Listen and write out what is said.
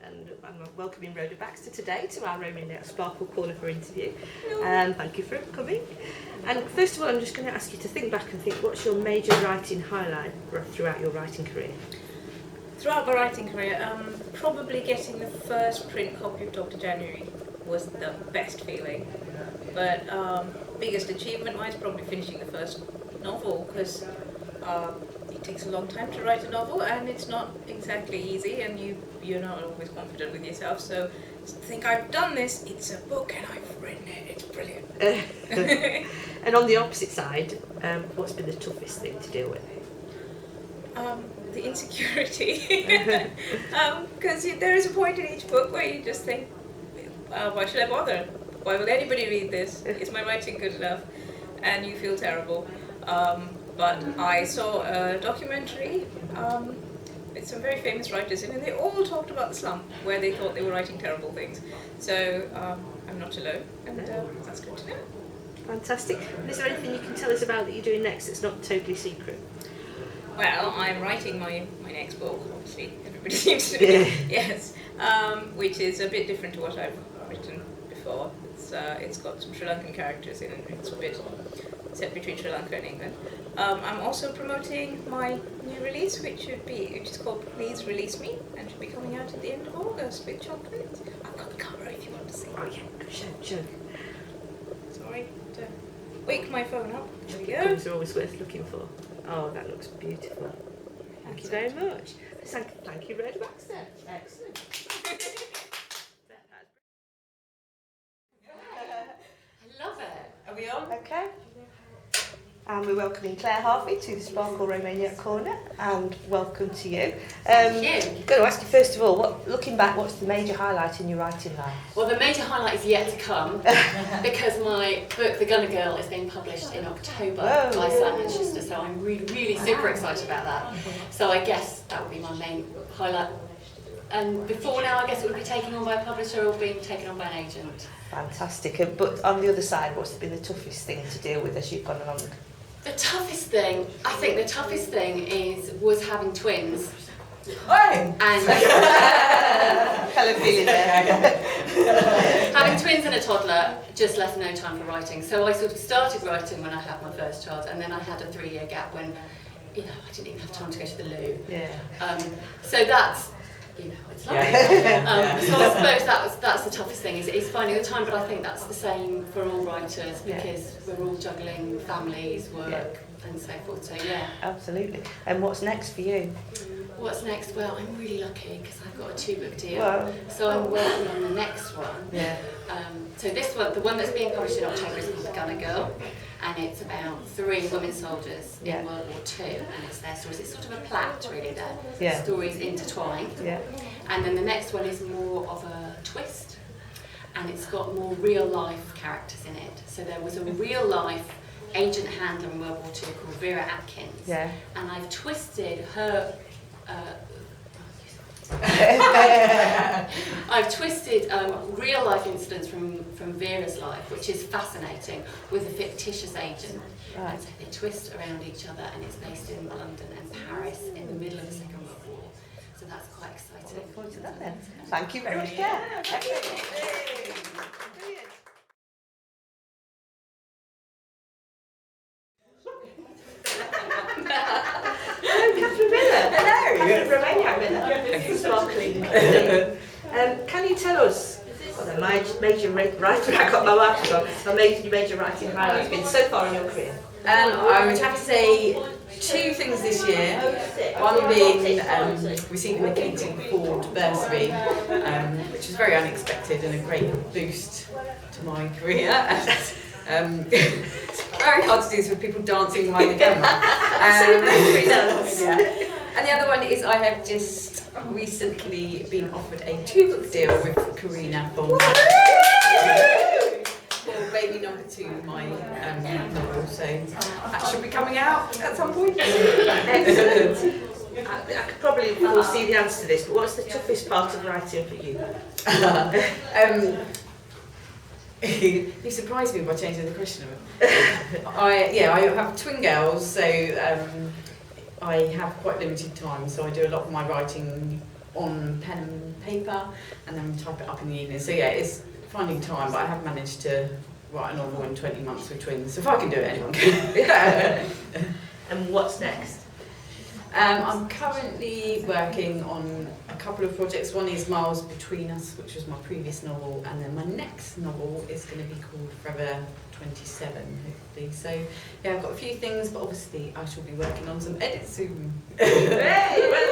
and I'm welcoming Rhoda Baxter today to our Romaniacs Sparkle Corner for interview. Thank you for coming. And first of all, I'm just going to ask you to think back and think, what's your major writing highlight throughout your writing career? Throughout my writing career, probably getting the first print copy of Dr. January was the best feeling. But biggest achievement-wise, probably finishing the first novel, because it takes a long time to write a novel, and it's not exactly easy, and you're not always confident with yourself. So to think I've done this, it's a book, and I've written it. It's brilliant. And on the opposite side, what's been the toughest thing to deal with? The insecurity, because there is a point in each book where you just think, why should I bother? Why will anybody read this? Is my writing good enough? And you feel terrible. But I saw a documentary with some very famous writers in it, and they all talked about the slump, where they thought they were writing terrible things. So I'm not alone, and that's good to know. Fantastic. And is there anything you can tell us about that you're doing next that's not totally secret? Well, I'm writing my next book, obviously, everybody seems to be, yes, which is a bit different to what I've written before. It's got some Sri Lankan characters in it, it's a bit set between Sri Lanka and England. I'm also promoting my new release, which is called Please Release Me, and should be coming out at the end of August with chocolate. I've got the cover if you want to see. Oh yeah, sure. Sorry to wake my phone up. There we go. Covers are always worth looking for. Oh, that looks beautiful. Thank you very much. Thank you, Rhoda Baxter. Excellent. I love it. Are we on? Okay. And we're welcoming Clare Harvey to the Sparkle Romaniac Corner, and welcome to you. Thank you. I'm going to ask you first of all, looking back, what's the major highlight in your writing life? Well, the major highlight is yet to come because my book, The Gunner Girl, is being published in October by Simon & Schuster, so I'm really super excited about that. So I guess that would be my main highlight. And before now, I guess it would be taken on by a publisher or being taken on by an agent. Fantastic. But on the other side, what's been the toughest thing to deal with as you've gone along? The toughest thing was having twins. Hey! And Hello, feeling there. having twins and a toddler just left no time for writing. So I sort of started writing when I had my first child, and then I had a 3-year gap when, I didn't even have time to go to the loo. Yeah. So that's, it's lovely. So I suppose that's the toughest thing is finding the time, but I think that's the same for all writers because we're all juggling families, work and so forth. So yeah. Absolutely. And what's next for you? What's next? Well, I'm really lucky because I've got a 2-book deal. Wow. So I'm working on the next one. Yeah. So this one, the one that's being published in October is called The Gunner Girl, and it's about 3 women soldiers in World War II, and it's their stories. It's sort of a plait, really, their stories intertwined. Yeah. And then the next one is more of a twist, and it's got more real-life characters in it. So there was a real-life agent handler in World War II called Vera Atkins, and I've twisted her. I've twisted real life incidents from Vera's life, which is fascinating, with a fictitious agent. Right. And so they twist around each other, and it's based in London and Paris in the middle of the Second World War. So that's quite exciting. I look forward to that then. Thank you very much, Clare. Excellent. Brilliant. Hello, Catherine Miller. Hello. Catherine Romaniac Miller. Sparkling. Can you tell us what the major writing? I got my marker on. My major writing highlight has been so far in your career. I would have to say 2 things this year. One being receiving the Clinton Ford bursary, which was very unexpected and a great boost to my career. It's very hard to do this with people dancing behind the camera. And the other one is I have just recently been offered a 2-book deal with Karina for baby number 2, my novel, so that should be coming out at some point. Excellent. I could probably foresee the answer to this, but what's the toughest part of writing for you? You surprised me by changing the question. I have twin girls, so I have quite limited time, so I do a lot of my writing on pen and paper, and then type it up in the evening. So yeah, it's finding time, but I have managed to write a novel in 20 months with twins. So if I can do it, anyone can. And what's next? I'm currently working on a couple of projects. One is Miles Between Us, which was my previous novel, and then my next novel is going to be called Forever 27, hopefully. So yeah, I've got a few things, but obviously I shall be working on some edits soon. Hey, well,